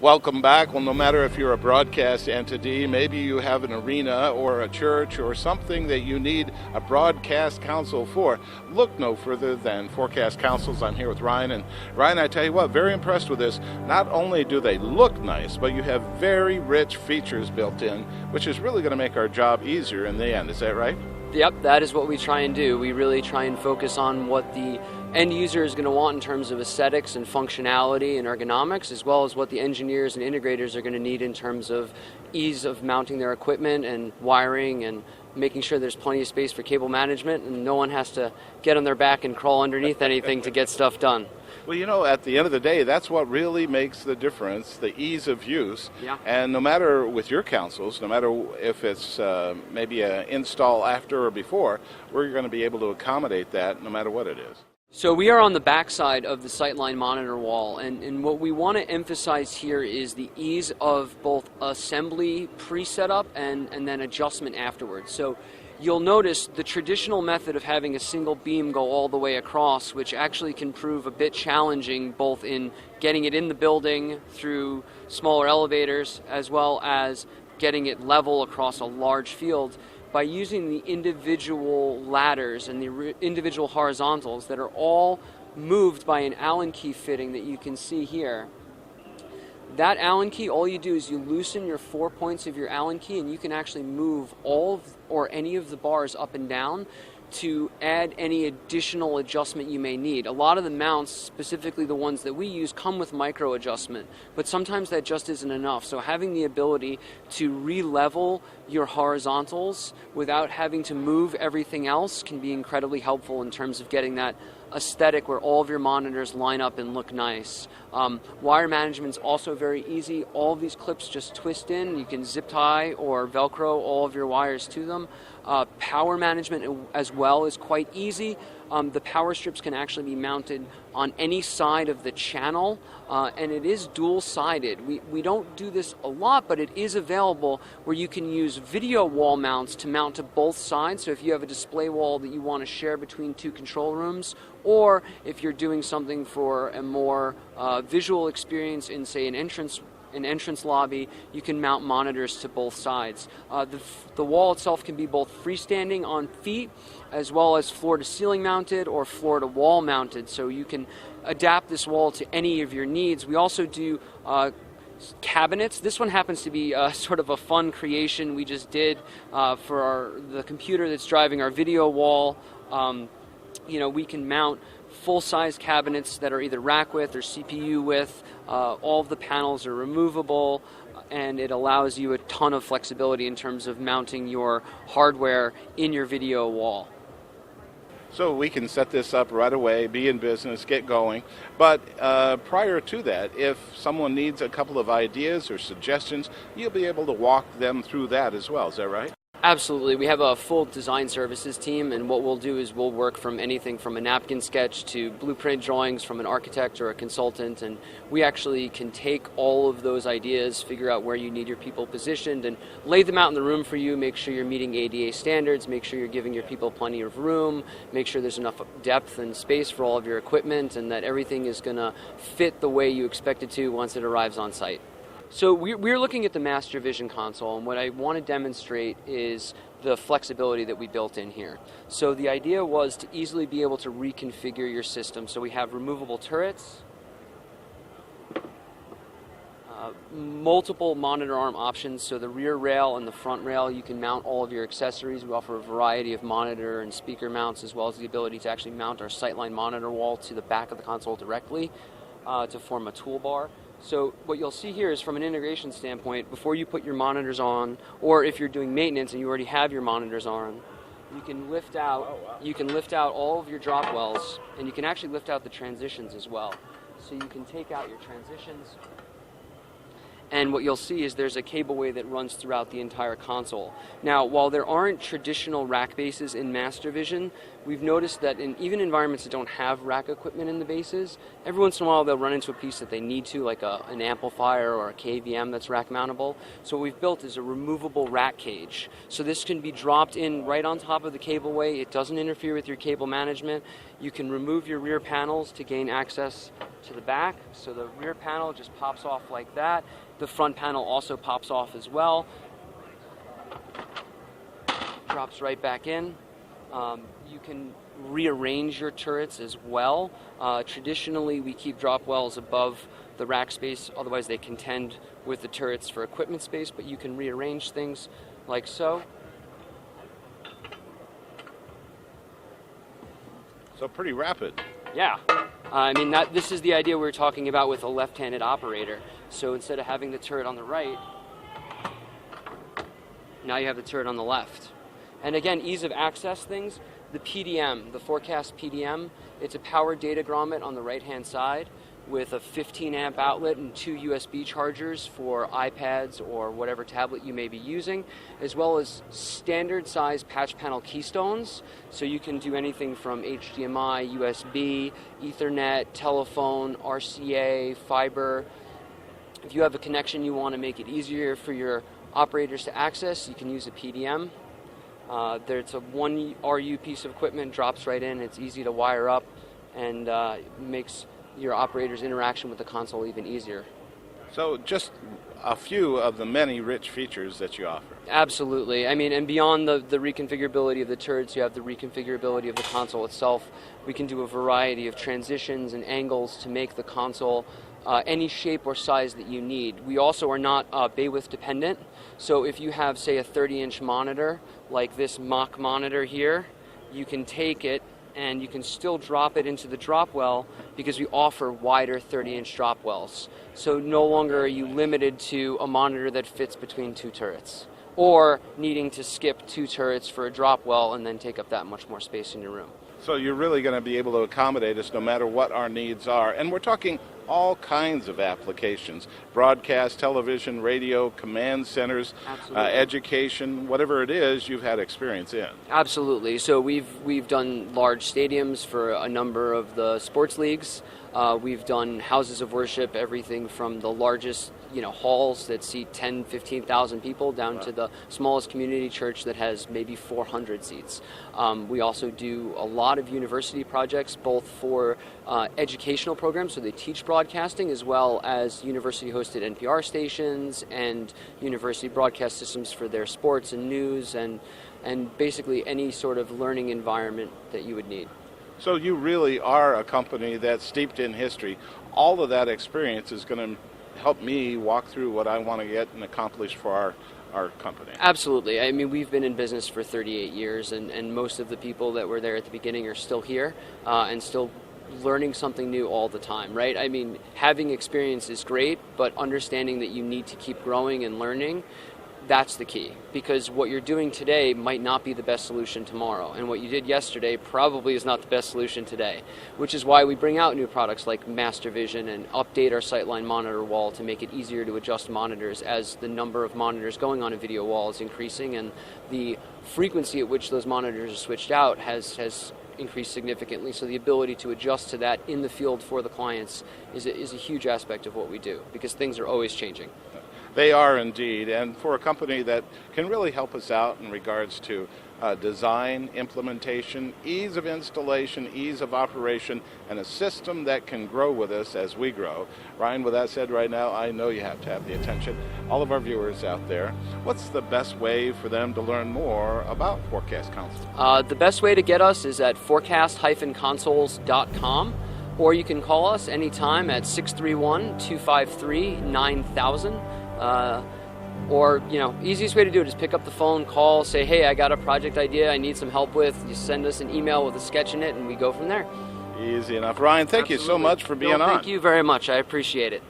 Welcome back. Well, no matter if you're a broadcast entity, maybe you have an arena or a church or something that you need a broadcast console for, look no further than Forecast Consoles. I'm here with Ryan, and Ryan, I tell you what, very impressed with this. Not only do they look nice, but you have very rich features built in, which is really going to make our job easier in the end. Is that right? Yep, that is what we try and do. We really try and focus on what the end user is going to want in terms of aesthetics and functionality and ergonomics, as well as what the engineers and integrators are going to need in terms of ease of mounting their equipment and wiring and making sure there's plenty of space for cable management and no one has to get on their back and crawl underneath anything to get stuff done. Well, you know, at the end of the day, that's what really makes the difference, the ease of use. Yeah. And no matter with your consoles, no matter if it's maybe an install after or before, we're going to be able to accommodate that no matter what it is. So we are on the backside of the Sightline monitor wall, and what we want to emphasize here is the ease of both assembly pre-setup and then adjustment afterwards. So you'll notice the traditional method of having a single beam go all the way across, which actually can prove a bit challenging both in getting it in the building through smaller elevators as well as getting it level across a large field. By using the individual ladders and the individual horizontals that are all moved by an Allen key fitting that you can see here. That Allen key, all you do is you loosen your 4 points of your Allen key and you can actually move all or any of the bars up and down to add any additional adjustment you may need. A lot of the mounts, specifically the ones that we use, come with micro adjustment, but sometimes that just isn't enough. So having the ability to re-level your horizontals without having to move everything else can be incredibly helpful in terms of getting that aesthetic where all of your monitors line up and look nice. Wire management is also very easy. All of these clips just twist in. You can zip tie or Velcro all of your wires to them. Power management as well is quite easy. The power strips can actually be mounted on any side of the channel, and it is dual-sided. We don't do this a lot, but it is available where you can use video wall mounts to mount to both sides. So if you have a display wall that you want to share between two control rooms, or if you're doing something for a more visual experience in, say, an entrance lobby, you can mount monitors to both sides. The wall itself can be both freestanding on feet as well as floor-to-ceiling mounted or floor-to-wall mounted, so you can adapt this wall to any of your needs. We also do cabinets. This one happens to be sort of a fun creation we just did for the computer that's driving our video wall. We can mount full-size cabinets that are either rack width or CPU width. All of the panels are removable, and it allows you a ton of flexibility in terms of mounting your hardware in your video wall. So we can set this up right away, be in business, get going. But prior to that, if someone needs a couple of ideas or suggestions, you'll be able to walk them through that as well. Is that right? Absolutely. We have a full design services team, and what we'll do is we'll work from anything from a napkin sketch to blueprint drawings from an architect or a consultant, and we actually can take all of those ideas, figure out where you need your people positioned, and lay them out in the room for you, make sure you're meeting ADA standards, make sure you're giving your people plenty of room, make sure there's enough depth and space for all of your equipment, and that everything is going to fit the way you expect it to once it arrives on site. So we're looking at the MasterVision console, and what I want to demonstrate is the flexibility that we built in here. So the idea was to easily be able to reconfigure your system. So we have removable turrets, multiple monitor arm options, so the rear rail and the front rail, you can mount all of your accessories. We offer a variety of monitor and speaker mounts, as well as the ability to actually mount our Sightline monitor wall to the back of the console directly to form a toolbar. So what you'll see here is from an integration standpoint, before you put your monitors on, or if you're doing maintenance and you already have your monitors on, you can lift out all of your drop wells, and you can actually lift out the transitions as well. So you can take out your transitions, and what you'll see is there's a cableway that runs throughout the entire console. Now, while there aren't traditional rack bases in MasterVision, we've noticed that in even environments that don't have rack equipment in the bases, every once in a while they'll run into a piece that they need to, like an amplifier or a KVM that's rack mountable. So what we've built is a removable rack cage. So this can be dropped in right on top of the cableway. It doesn't interfere with your cable management. You can remove your rear panels to gain access to the back. So the rear panel just pops off like that. The front panel also pops off as well. Drops right back in. You can rearrange your turrets as well. Traditionally, we keep drop wells above the rack space, otherwise they contend with the turrets for equipment space, but you can rearrange things like so. So pretty rapid. Yeah. I mean, this is the idea we were talking about with a left-handed operator. So instead of having the turret on the right, now you have the turret on the left. And again, ease of access things, the PDM, the Forecast PDM, it's a power data grommet on the right-hand side with a 15 amp outlet and 2 USB chargers for iPads or whatever tablet you may be using, as well as standard size patch panel keystones. So you can do anything from HDMI, USB, Ethernet, telephone, RCA, fiber. If you have a connection you want to make it easier for your operators to access, you can use a PDM. It's a 1 RU piece of equipment, drops right in, it's easy to wire up, and makes your operator's interaction with the console even easier. So just a few of the many rich features that you offer. Absolutely. I mean, and beyond the reconfigurability of the turrets, you have the reconfigurability of the console itself. We can do a variety of transitions and angles to make the console any shape or size that you need. We also are not bandwidth dependent, so if you have, say, a 30-inch monitor, like this mock monitor here, you can take it and you can still drop it into the drop well because we offer wider 30-inch drop wells. So no longer are you limited to a monitor that fits between 2 turrets, or needing to skip 2 turrets for a drop well and then take up that much more space in your room. So you're really going to be able to accommodate us no matter what our needs are. And we're talking all kinds of applications: broadcast, television, radio, command centers, education, whatever it is you've had experience in. Absolutely. So we've done large stadiums for a number of the sports leagues. We've done houses of worship, everything from the largest halls that seat 10, 15,000 people down to the smallest community church that has maybe 400 seats. We also do a lot of university projects, both for educational programs, so they teach broadcasting, as well as university-hosted NPR stations and university broadcast systems for their sports and news and basically any sort of learning environment that you would need. So you really are a company that's steeped in history. All of that experience is going to help me walk through what I want to get and accomplish for our company. Absolutely. I mean, we've been in business for 38 years, and most of the people that were there at the beginning are still here and still learning something new all the time, right? I mean, having experience is great, but understanding that you need to keep growing and learning, that's the key, because what you're doing today might not be the best solution tomorrow, and what you did yesterday probably is not the best solution today, which is why we bring out new products like MasterVision and update our Sightline monitor wall to make it easier to adjust monitors as the number of monitors going on a video wall is increasing, and the frequency at which those monitors are switched out has increased significantly. So the ability to adjust to that in the field for the clients is a huge aspect of what we do, because things are always changing. They are indeed, and for a company that can really help us out in regards to design, implementation, ease of installation, ease of operation, and a system that can grow with us as we grow. Ryan, with that said, right now, I know you have to have the attention. All of our viewers out there, what's the best way for them to learn more about Forecast Console? The best way to get us is at forecast-consoles.com, or you can call us anytime at 631-253-9000. Or, easiest way to do it is pick up the phone, call, say, hey, I got a project idea I need some help with. You send us an email with a sketch in it, and we go from there. Easy enough. Ryan, thank you so much for being on. Thank you very much. I appreciate it.